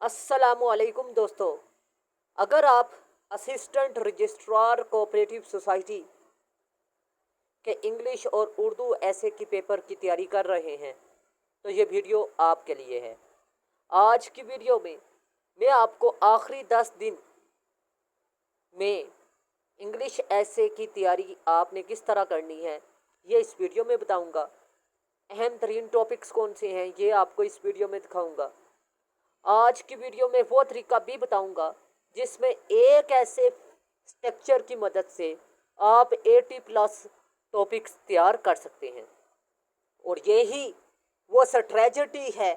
अस्सलामुअलैकुम दोस्तों। अगर आप असिस्टेंट रजिस्ट्रार कोऑपरेटिव सोसाइटी के इंग्लिश और उर्दू ऐसे की पेपर की तैयारी कर रहे हैं तो ये वीडियो आपके लिए है। आज की वीडियो में मैं आपको आखिरी 10 दिन में इंग्लिश ऐसे की तैयारी आपने किस तरह करनी है ये इस वीडियो में बताऊंगा। अहम तरीन टॉपिक्स कौन से हैं ये आपको इस वीडियो में दिखाऊंगा। आज की वीडियो में वो तरीका भी बताऊंगा जिसमें एक ऐसे स्ट्रक्चर की मदद से आप 80+ टॉपिक्स तैयार कर सकते हैं। और यही वो स्ट्रेटजी है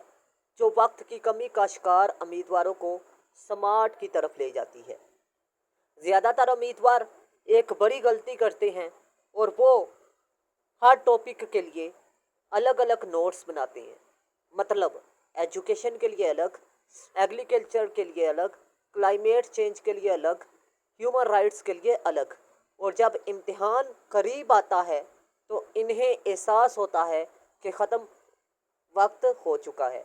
जो वक्त की कमी का शिकार उम्मीदवारों को स्मार्ट की तरफ ले जाती है। ज़्यादातर उम्मीदवार एक बड़ी गलती करते हैं और वो हर टॉपिक के लिए अलग अलग नोट्स बनाते हैं। मतलब एजुकेशन के लिए अलग, एग्रीकल्चर के लिए अलग, क्लाइमेट चेंज के लिए अलग, ह्यूमन राइट्स के लिए अलग। और जब इम्तिहान करीब आता है तो इन्हें एहसास होता है कि ख़त्म वक्त हो चुका है।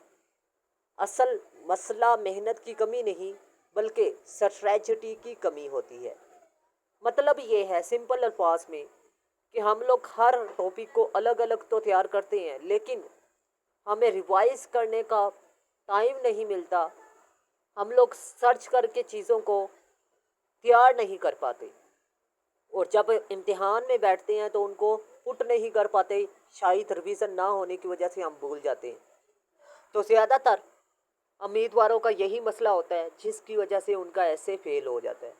असल मसला मेहनत की कमी नहीं बल्कि स्ट्रेटजी की कमी होती है। मतलब ये है सिंपल अल्फाज में कि हम लोग हर टॉपिक को अलग अलग तो तैयार करते हैं लेकिन हमें रिवाइज करने का टाइम नहीं मिलता। हम लोग सर्च करके चीज़ों को तैयार नहीं कर पाते और जब इम्तिहान में बैठते हैं तो उनको पुट नहीं कर पाते, शायद रिवीजन ना होने की वजह से हम भूल जाते हैं। तो ज़्यादातर उम्मीदवारों का यही मसला होता है जिसकी वजह से उनका ऐसे फेल हो जाता है।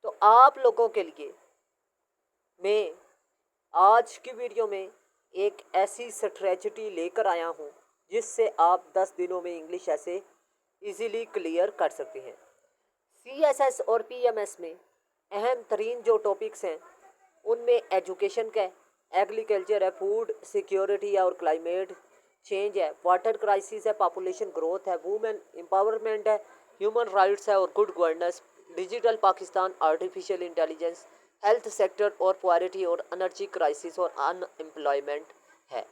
तो आप लोगों के लिए मैं आज की वीडियो में एक ऐसी स्ट्रेटजी लेकर आया हूँ जिससे आप 10 दिनों में इंग्लिश ऐसे इजीली क्लियर कर सकते हैं। CSS और PMS में अहम तरीन जो टॉपिक्स हैं उनमें एजुकेशन का है, एग्रीकल्चर है, फूड सिक्योरिटी है और क्लाइमेट चेंज है, वाटर क्राइसिस है, पॉपुलेशन ग्रोथ है, वुमेन एम्पावरमेंट है, ह्यूमन राइट्स है और good governance, digital Pakistan, artificial intelligence, health sector और पॉवर्टी और एनर्जी क्राइसिस और अनएम्प्लॉयमेंट है।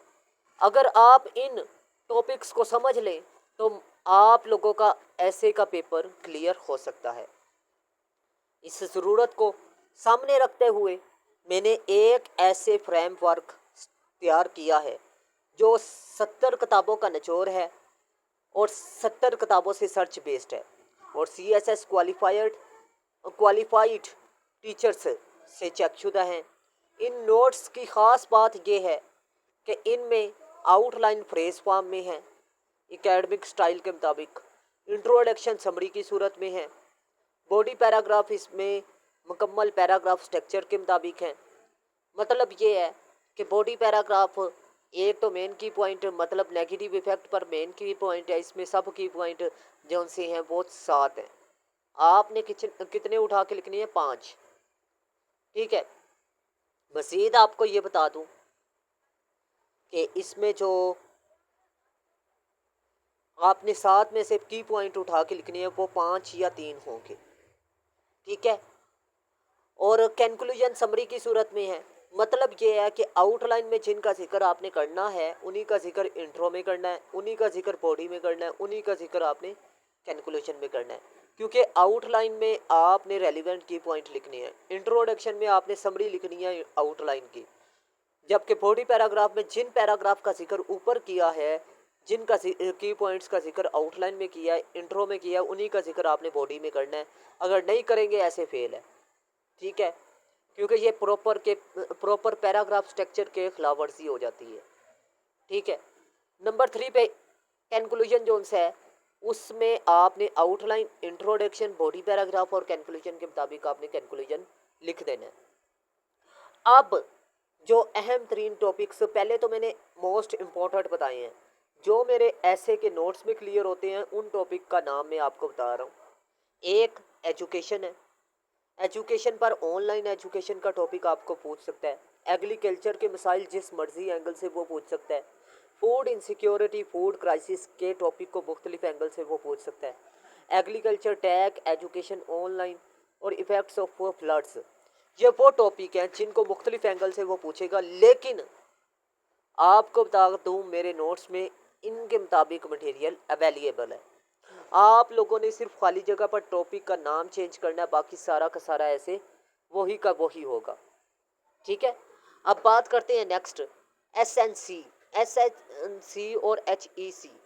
अगर आप इन टॉपिक्स को समझ लें तो आप लोगों का ऐसे का पेपर क्लियर हो सकता है। इस ज़रूरत को सामने रखते हुए मैंने एक ऐसे फ्रेमवर्क तैयार किया है जो 70 किताबों का निचोड़ है और 70 किताबों से सर्च बेस्ड है और CSS क्वालिफाइड टीचर्स से चेकशुदा हैं। इन नोट्स की ख़ास बात यह है कि इनमें आउटलाइन फ्रेज फॉर्म में है, एकेडमिक स्टाइल के मुताबिक, इंट्रोडक्शन समरी की सूरत में है, बॉडी पैराग्राफ इसमें मुकम्मल पैराग्राफ स्ट्रक्चर के मुताबिक है। मतलब ये है कि बॉडी पैराग्राफ एक तो मेन की पॉइंट मतलब नेगेटिव इफेक्ट पर मेन की पॉइंट है, इसमें सब की पॉइंट जो से हैं वो 7 हैं। आपने कितने उठा के लिखनी है? 5। ठीक है। मज़ीद आपको ये बता दूं कि इसमें जो आपने 7 में से की पॉइंट उठा के लिखनी है वो 5 या 3 होंगे। ठीक है। और कंक्लूजन समरी की सूरत में है। मतलब ये है कि आउटलाइन में जिनका जिक्र आपने करना है उन्हीं का जिक्र इंट्रो में करना है, उन्हीं का जिक्र बॉडी में करना है, उन्हीं का जिक्र आपने कंक्लूजन में करना है। क्योंकि आउटलाइन में आपने रेलिवेंट की पॉइंट लिखनी है, इंट्रोडक्शन में आपने समरी लिखनी है आउटलाइन की, जबकि बॉडी पैराग्राफ में जिन पैराग्राफ का जिक्र ऊपर किया है, जिनका की पॉइंट्स का जिक्र आउटलाइन में किया है, इंट्रो में किया है, उन्हीं का जिक्र आपने बॉडी में करना है। अगर नहीं करेंगे ऐसे फेल है। ठीक है। क्योंकि ये प्रॉपर पैराग्राफ स्ट्रक्चर के खिलाफ वर्जी हो जाती है। ठीक है। नंबर 3 पे कंक्लूजन जोन है उसमें आपने आउटलाइन, इंट्रोडक्शन, बॉडी पैराग्राफ और कंक्लूजन के मुताबिक आपने कंक्लूजन लिख देना है। अब जो अहम तरीन टॉपिक्स पहले तो मैंने मोस्ट इम्पोर्टेंट बताए हैं, जो मेरे ऐसे के नोट्स में क्लियर होते हैं उन टॉपिक का नाम मैं आपको बता रहा हूँ। एक एजुकेशन है, एजुकेशन पर ऑनलाइन एजुकेशन का टॉपिक आपको पूछ सकता है। एग्रीकल्चर के मसाइल जिस मर्जी एंगल से वो पूछ सकता है। फूड इनसिक्योरिटी, फूड क्राइसिस के टॉपिक को मुख्तलिफ एंगल से वो पूछ सकता है। एग्रीकल्चर, टैग, एजुकेशन ऑनलाइन और इफेक्ट्स ऑफ फ्लड्स, ये वो टॉपिक हैं जिनको मुख्तलिफ एंगल से वो पूछेगा। लेकिन आपको बता दूँ मेरे नोट्स में इनके मुताबिक मटेरियल अवेलेबल है। آپ لوگوں نے صرف خالی جگہ پر ٹاپک کا نام چینج کرنا ہے، باقی سارا کا سارا ایسے وہی کا وہی ہوگا، ٹھیک ہے۔ اب بات کرتے ہیں next S N C, S N C اور H E C,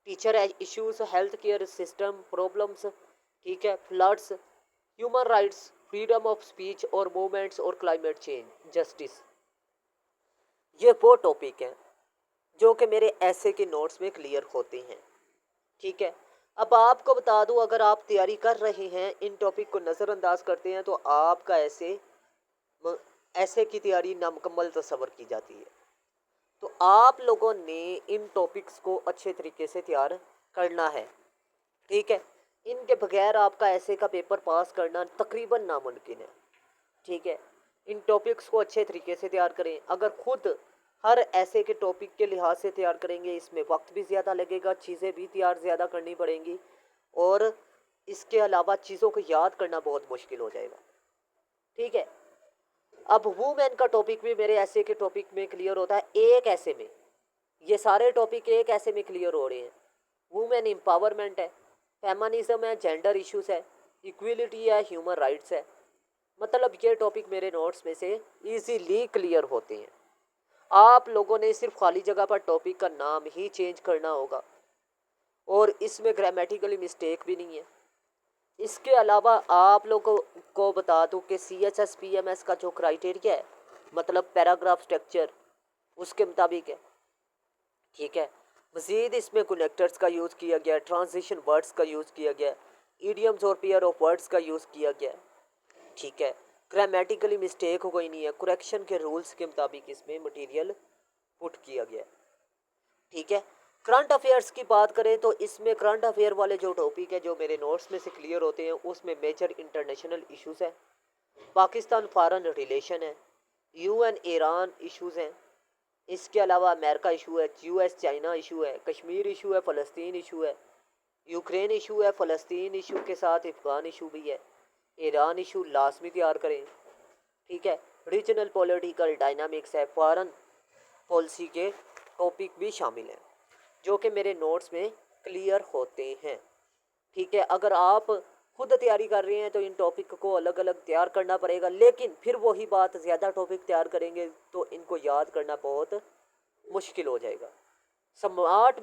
teacher issues, health care system problems, ٹھیک ہے، floods, human rights, freedom of speech اور موومنٹس اور کلائمیٹ چینج، جسٹس۔ یہ وہ ٹاپک ہیں جو کہ میرے ایسے کے نوٹس میں کلیئر ہوتے ہیں، ٹھیک ہے۔ اب آپ کو بتا دوں، اگر آپ تیاری کر رہے ہیں، ان ٹاپک کو نظر انداز کرتے ہیں، تو آپ کا ایسے کی تیاری نامکمل تصور کی جاتی ہے۔ تو آپ لوگوں نے ان ٹاپکس کو اچھے طریقے سے تیار کرنا ہے، ٹھیک ہے۔ ان کے بغیر آپ کا ایسے کا پیپر پاس کرنا تقریباً ناممکن ہے، ٹھیک ہے۔ ان ٹاپکس کو اچھے طریقے سے تیار کریں۔ اگر خود ہر ایسے کے ٹاپک کے لحاظ سے تیار کریں گے، اس میں وقت بھی زیادہ لگے گا، چیزیں بھی تیار زیادہ کرنی پڑیں گی، اور اس کے علاوہ چیزوں کو یاد کرنا بہت مشکل ہو جائے گا، ٹھیک ہے۔ اب وومین کا ٹاپک بھی میرے ایسے کے ٹاپک میں کلیئر ہوتا ہے ایک ایسے میں، یہ سارے ٹاپک ایک ایسے میں کلیئر ہو رہے ہیں۔ وومین امپاورمنٹ ہے، فیمنزم ہے، جینڈر ایشوز ہے، ایکویلٹی ہے، ہیومن رائٹس ہے، مطلب یہ ٹاپک میرے نوٹس میں سے ایزیلی کلیئر ہوتے ہیں۔ آپ لوگوں نے صرف خالی جگہ پر ٹاپک کا نام ہی چینج کرنا ہوگا، اور اس میں گرامیٹیکلی مسٹیک بھی نہیں ہے۔ اس کے علاوہ آپ لوگوں کو بتا دوں کہ C H S P M S کا جو کرائٹیریا ہے، مطلب پیراگراف سٹرکچر، اس کے مطابق ہے، ٹھیک ہے۔ مزید اس میں کنیکٹرز کا یوز کیا گیا ہے، ٹرانزیشن ورڈز کا یوز کیا گیا ہے، ایڈیمز اور پیئر آف ورڈز کا یوز کیا گیا ہے، ٹھیک ہے۔ گرامیٹیکلی مسٹیک کوئی نہیں ہے، کریکشن کے رولز کے مطابق اس میں مٹیریل پٹ کیا گیا ہے، ٹھیک ہے۔ کرنٹ افیئرس کی بات کریں تو اس میں کرنٹ افیئر والے جو ٹاپک ہے جو میرے نوٹس میں سے کلیئر ہوتے ہیں، اس میں میجر انٹرنیشنل ایشوز ہیں، پاکستان فارن ریلیشن ہے، یو این ایران ایشوز ہیں، اس کے علاوہ امریکہ ایشو ہے، یو ایس چائنا ایشو ہے، کشمیر ایشو ہے، فلسطین ایشو ہے، یوکرین ایشو ہے، فلسطین ایشو کے ساتھ افغان ایشو بھی ہے، ایران ایشو لازمی تیار کریں، ٹھیک ہے۔ ریجنل پولیٹیکل ڈائنامکس ہے، فارن پالیسی کے ٹاپک بھی شامل ہیں جو کہ میرے نوٹس میں کلیئر ہوتے ہیں، ٹھیک ہے۔ اگر آپ خود تیاری کر رہے ہیں تو ان ٹاپک کو الگ الگ تیار کرنا پڑے گا، لیکن پھر وہی بات، زیادہ ٹاپک تیار کریں گے تو ان کو یاد کرنا بہت مشکل ہو جائے گا۔ سمارٹ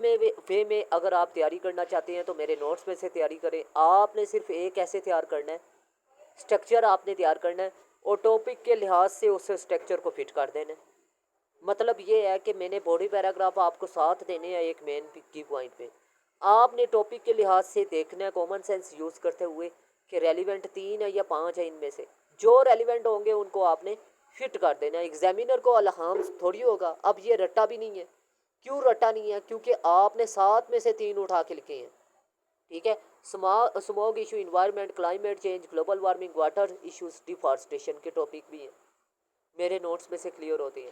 وے میں اگر آپ تیاری کرنا چاہتے ہیں تو میرے نوٹس میں سے تیاری کریں۔ آپ نے صرف ایک ایسے تیار کرنا ہے، سٹرکچر آپ نے تیار کرنا ہے، اور ٹاپک کے لحاظ سے اس سٹرکچر کو فٹ کر دینا ہے۔ مطلب یہ ہے کہ میں نے باڈی پیراگراف آپ کو ساتھ دینے ہیں ایک مین کی پوائنٹ پہ، آپ نے ٹاپک کے لحاظ سے دیکھنا ہے کامن سینس یوز کرتے ہوئے کہ ریلیونٹ 3 ہے یا 5 ہے، ان میں سے جو ریلیونٹ ہوں گے ان کو آپ نے فٹ کر دینا ہے۔ ایگزامینر کو الہام تھوڑی ہوگا، اب یہ رٹا بھی نہیں ہے۔ کیوں رٹا نہیں ہے؟ کیونکہ آپ نے 7 میں سے 3 اٹھا کے لکھے ہیں، ٹھیک ہے۔ Smog issue, environment, climate change, global warming, water issues, deforestation کے ٹاپک بھی ہیں، میرے نوٹس میں سے کلیئر ہوتے ہیں۔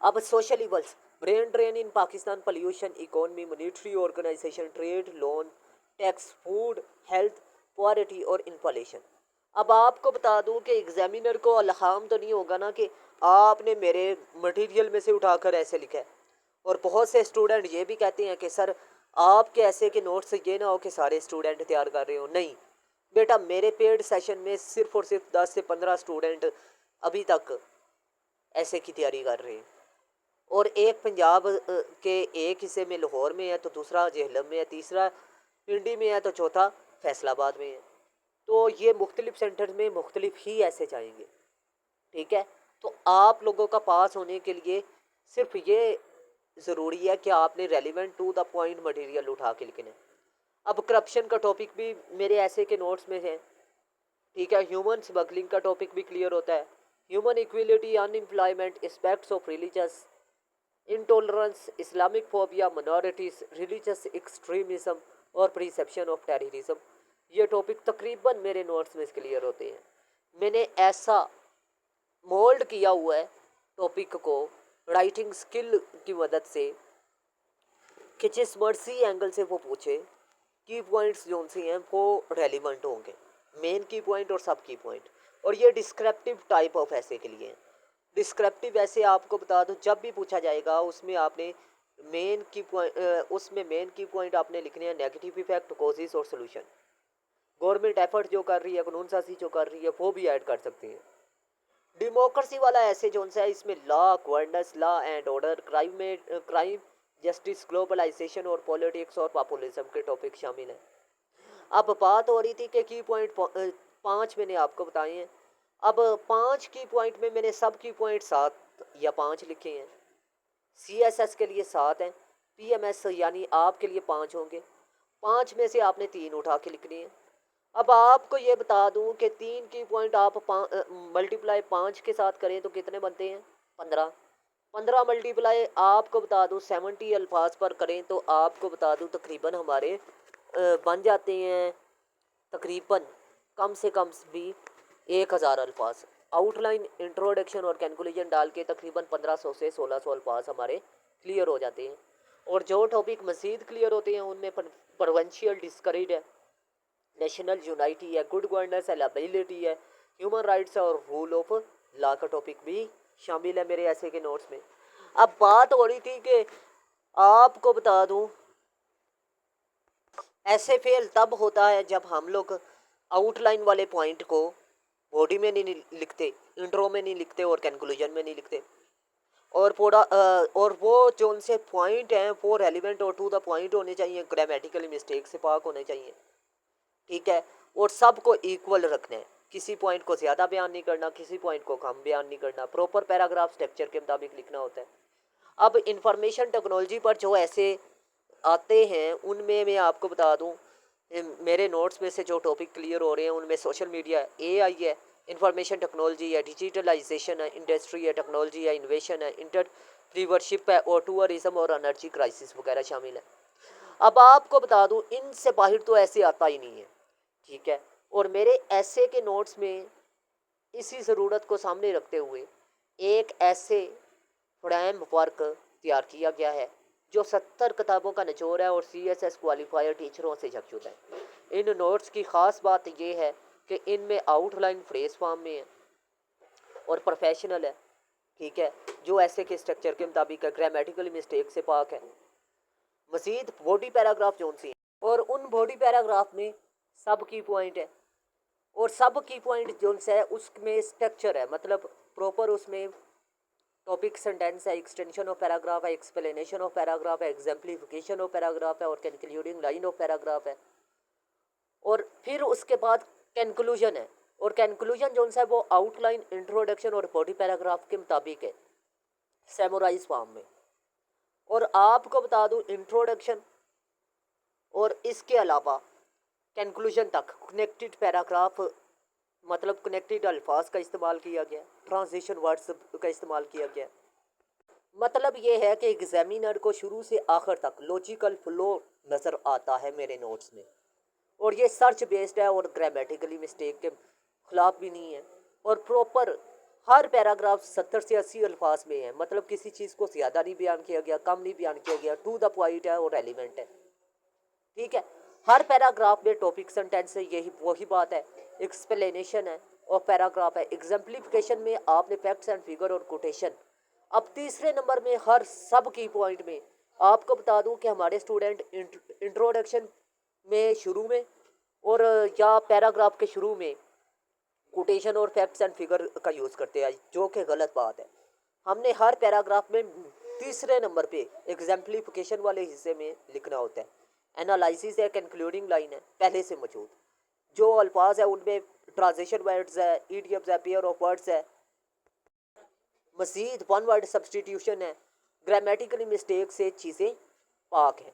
اب social evils, brain drain in Pakistan, pollution, economy, monetary organization, trade, loan, tax, food, health, poverty اور انفلیشن۔ اب آپ کو بتا دوں کہ ایگزامینر کو الہام تو نہیں ہوگا نا کہ آپ نے میرے مٹیریل میں سے اٹھا کر ایسے لکھا ہے، اور بہت سے اسٹوڈنٹ یہ بھی کہتے ہیں کہ سر آپ کے ایسے کے نوٹس یہ نہ ہو کہ سارے اسٹوڈنٹ تیار کر رہے ہو۔ نہیں بیٹا، میرے پیڈ سیشن میں صرف اور صرف 10 سے 15 اسٹوڈنٹ ابھی تک ایسے کی تیاری کر رہے ہیں، اور ایک پنجاب کے ایک حصے میں لاہور میں ہے، تو دوسرا جہلم میں ہے، تیسرا پنڈی میں ہے، تو چوتھا فیصل آباد میں ہے۔ تو یہ مختلف سینٹر میں مختلف ہی ایسے جائیں گے، ٹھیک ہے۔ تو آپ لوگوں کا پاس ہونے کے لیے صرف یہ ضروری ہے کہ آپ نے relevant to the point material اٹھا کے لکھنا ہے۔ اب کرپشن کا ٹاپک بھی میرے ایسے کے نوٹس میں ہے، ٹھیک ہے۔ ہیومن اسمگلنگ کا ٹاپک بھی کلیئر ہوتا ہے، human equality, in employment, aspects of religious intolerance, Islamic phobia, minorities, religious extremism اور پرسیپشن آف ٹیررزم، یہ ٹاپک تقریباً میرے نوٹس میں کلیئر ہوتے ہیں۔ میں نے ایسا مولڈ کیا ہوا ہے ٹاپک کو رائٹنگ سکل کی مدد سے کہ جس مرضی اینگل سے وہ پوچھے، کی پوائنٹس جو سے ہیں وہ ریلیونٹ ہوں گے، مین کی پوائنٹ اور سب کی پوائنٹ۔ اور یہ ڈسکرپٹیو ٹائپ آف ایسے کے لیے ہیں۔ ڈسکرپٹیو ایسے آپ کو بتا دو جب بھی پوچھا جائے گا اس میں آپ نے मेन की पॉइंट उसमें मेन की पॉइंट आपने लिखने हैं नेगेटिव इफेक्ट, कॉजेज और सोल्यूशन। गवर्नमेंट एफर्ट जो कर रही है, कानून साजी जो कर रही है, वो भी ऐड कर सकती हैं। डेमोक्रेसी वाला ऐसे जो सा है, इसमें law, governance, law and order, crime, justice, globalisation और पॉलिटिक्स और पॉपुलिज्म के टॉपिक शामिल हैं। अब बात हो रही थी कि की पॉइंट 5 मैंने आपको बताए हैं। अब 5 की पॉइंट में मैंने सब की पॉइंट 7 या 5 लिखे हैं। CSS के लिए 7 हैं, PMS यानी आपके लिए 5 होंगे। 5 में से आपने 3 उठा के लिखने हैं। अब आपको ये बता दूं कि 3 की पॉइंट आप मल्टीप्लाई 5 के साथ करें तो कितने बनते हैं? 15। 15 मल्टीप्लाई आपको बता दूं 70 अल्फाज पर करें तो आपको बता दूं तकरीबन हमारे बन जाते हैं तकरीबन कम से कम भी 1000 अल्फाज। आउटलाइन, इंट्रोडक्शन और कैलकुलेशन डाल के तकरीबन 1500 से 1600 अल्फाज हमारे क्लियर हो जाते हैं। और जो टॉपिक मज़ीद क्लियर होते हैं उनमें प्रोविंशियल डिस्करेज है, नेशनल यूनाइटी है, गुड गवर्नेंस है, लाइबिलिटी है, ह्यूमन राइट्स है और रूल ऑफ लॉ का टॉपिक भी शामिल है मेरे ऐसे के नोट्स में। अब बात हो रही थी कि आपको बता दूं ऐसे फेल तब होता है जब हम लोग आउटलाइन वाले पॉइंट को बॉडी में नहीं लिखते, इंट्रो में नहीं लिखते और कंक्लूजन में नहीं लिखते। और पूरा और वो जो उनसे पॉइंट हैं वो रेलिवेंट और टू द पॉइंट होने चाहिए, ग्रामेटिकली मिस्टेक से पाक होने चाहिए, ठीक है। और सबको इक्वल रखना है, किसी पॉइंट को ज़्यादा बयान नहीं करना, किसी पॉइंट को कम बयान नहीं करना, प्रॉपर पैराग्राफ स्ट्रक्चर के मुताबिक लिखना होता है। अब इंफॉर्मेशन टेक्नोलॉजी पर जो ऐसे आते हैं उनमें मैं आपको बता दूं मेरे नोट्स में से जो टॉपिक क्लियर हो रहे हैं उनमें सोशल मीडिया है, AI है, इंफॉर्मेशन टेक्नोलॉजी है, डिजिटलाइजेशन है, इंडस्ट्री है, टेक्नोलॉजी है, इन्वेशन है, इंटरप्रीवरशिप है और टूरिज्म और एनर्जी क्राइसिस वगैरह शामिल है। अब आपको बता दूं इनसे बाहर तो ऐसे आता ही नहीं है, ठीक है। और मेरे ऐसे के नोट्स में इसी ज़रूरत को सामने रखते हुए एक ऐसे फ्रेम वर्क तैयार किया गया है जो 70 किताबों का निचोड़ है और CSS क्वालिफायर टीचरों से झकझोर है। इन नोट्स की ख़ास बात यह है कि इनमें आउटलाइन फ्रेज फॉर्म में है और प्रोफेशनल है, ठीक है, जो ऐसे के स्ट्रक्चर के मुताबिक है, ग्रामेटिकल मिस्टेक से पाक है। मजीद बॉडी पैराग्राफ जो सी और उन बॉडी पैराग्राफ में सब की पॉइंट है और सब की पॉइंट जो है उसमें स्ट्रक्चर है, मतलब प्रॉपर उसमें टॉपिक सेंटेंस है, एक्सटेंशन ऑफ पैराग्राफ है, एक्सप्लेनेशन ऑफ पैराग्राफ है, एग्जाम्पलीफिकेशन ऑफ पैराग्राफ है और कंक्लूडिंग लाइन ऑफ पैराग्राफ है। और फिर उसके बाद कंक्लूजन है और कंक्लूजन जो है वो आउटलाइन, इंट्रोडक्शन और बॉडी पैराग्राफ के मुताबिक है, सेमोराइज फॉर्म में। और आपको बता दूं इंट्रोडक्शन और इसके अलावा कंक्लूजन तक कनेक्टेड पैराग्राफ, मतलब कनेक्टेड अल्फाज का इस्तेमाल किया गया, ट्रांजिशन वर्ड्स का इस्तेमाल किया गया। मतलब ये है कि एग्जामिनर को शुरू से आखिर तक लॉजिकल फ्लो नज़र आता है मेरे नोट्स में, और ये सर्च बेस्ड है और ग्रामेटिकली मिस्टेक के खिलाफ भी नहीं है। और प्रॉपर हर पैराग्राफ 70 से 80 अल्फाज में है, मतलब किसी चीज़ को ज़्यादा नहीं बयान किया गया, कम नहीं बयान किया गया, टू द पॉइंट है और रेलिवेंट है, ठीक है। हर पैराग्राफ में टॉपिक सेंटेंस है, यही वही बात है, एक्सप्लेनेशन है और पैराग्राफ है, एग्जाम्पलीफिकेशन में आपने फैक्ट्स एंड फिगर और कोटेशन। अब तीसरे नंबर में हर सब की पॉइंट में आपको बता दूं कि हमारे स्टूडेंट इंट्रोडक्शन में शुरू में और या पैराग्राफ के शुरू में कोटेशन और फैक्ट्स एंड फिगर का यूज़ करते हैं, जो कि गलत बात है। हमने हर पैराग्राफ में तीसरे नंबर पे एग्जाम्पलीफिकेशन वाले हिस्से में लिखना होता है। एनालिसिस है, कंक्लूडिंग लाइन है पहले से मौजूद, जो अल्फाज है उनमें ट्रांजिशन वर्ड्स है, ईडियम्स है, पेयर ऑफ वर्ड्स है, मजीद वन वर्ड सब्सटीट्यूशन है, ग्रामेटिकली मिस्टेक से चीज़ें पाक हैं,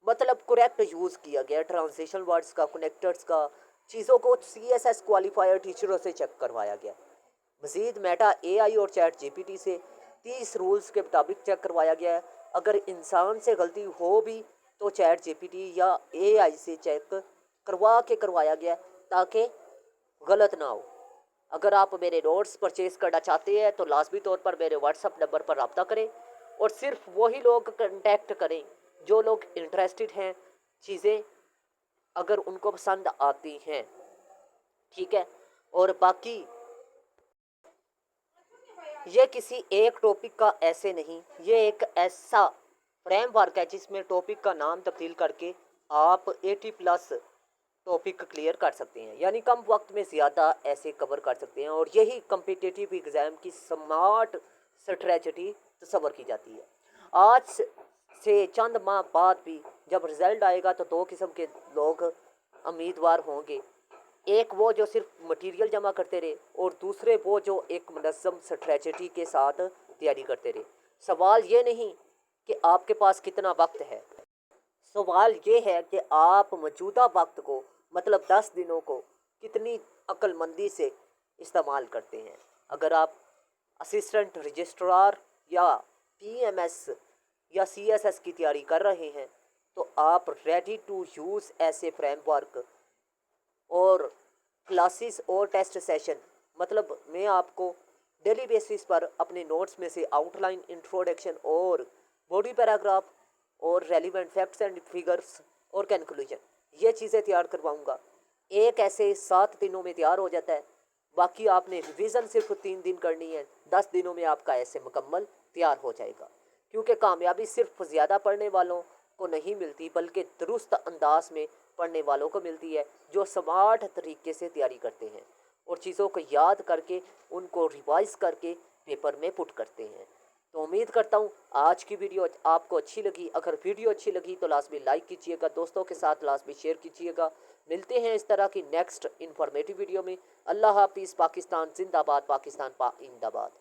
मतलब करेक्ट यूज़ किया गया ट्रांजिशन वर्ड्स का, कनेक्टर्स का, चीज़ों को CSS क्वालिफायर टीचरों से चेक करवाया गया। मजीद मेटा AI और चैट GPT से 30 रूल्स के मुताबिक चेक करवाया गया है। अगर इंसान से गलती हो भी तो चैट GPT या AI से चेक करवाया गया ताकि गलत ना हो। अगर आप मेरे नोट्स परचेज़ करना चाहते हैं तो लाजमी तौर पर मेरे व्हाट्सअप नंबर पर रब्ता करें और सिर्फ वही लोग कंटेक्ट करें जो लोग इंटरेस्टेड हैं, चीज़ें अगर उनको पसंद आती हैं, ठीक है। और बाकी ये किसी एक टॉपिक का ऐसे नहीं, ये एक ऐसा फ्रेम वर्क है जिसमें टॉपिक का नाम तब्दील करके आप 80+ टॉपिक क्लियर कर सकते हैं, यानी कम वक्त में ज़्यादा ऐसे कवर कर सकते हैं। और यही कम्पिटिटिव एग्ज़ाम की स्मार्ट स्ट्रेटजी तस्वर की जाती है। आज से चंद माह बाद भी जब रिज़ल्ट आएगा तो दो किस्म के लोग उम्मीदवार होंगे, एक वो जो सिर्फ मटेरियल जमा करते रहे और दूसरे वो जो एक मुनज़्ज़म स्ट्रेटजी के साथ तैयारी करते रहे। सवाल ये नहीं कि आपके पास कितना वक्त है, सवाल ये है कि आप मौजूदा वक्त को मतलब 10 दिनों को कितनी अक्लमंदी से इस्तेमाल करते हैं। अगर आप असिस्टेंट रजिस्ट्रार या पीएमएस या सीएसएस की तैयारी कर रहे हैं तो आप रेडी टू यूज़ ऐसे फ्रेमवर्क और क्लासेस और टेस्ट सेशन, मतलब मैं आपको डेली बेसिस पर अपने नोट्स में से आउटलाइन, इंट्रोडक्शन और बॉडी पैराग्राफ और रेलिवेंट फैक्ट्स एंड फिगर्स और कंक्लूजन, ये चीज़ें तैयार करवाऊंगा। एक ऐसे 7 दिनों में तैयार हो जाता है। बाकी आपने रिवीजन सिर्फ 3 दिन करनी है, 10 दिनों में आपका ऐसे मुकम्मल तैयार हो जाएगा। क्योंकि कामयाबी सिर्फ ज़्यादा पढ़ने वालों को नहीं मिलती बल्कि दुरुस्त अंदाज में पढ़ने वालों को मिलती है, जो स्मार्ट तरीके से तैयारी करते हैं और चीज़ों को याद करके उनको रिवाइज करके पेपर में पुट करते हैं। तो उम्मीद करता हूँ आज की वीडियो आपको अच्छी लगी। अगर वीडियो अच्छी लगी तो लाजमी लाइक कीजिएगा, दोस्तों के साथ लाजमी शेयर कीजिएगा। मिलते हैं इस तरह की नेक्स्ट इन्फॉर्मेटिव वीडियो में। अल्लाह हाफिज़। पाकिस्तान जिंदाबाद, पाकिस्तान जिंदाबाद।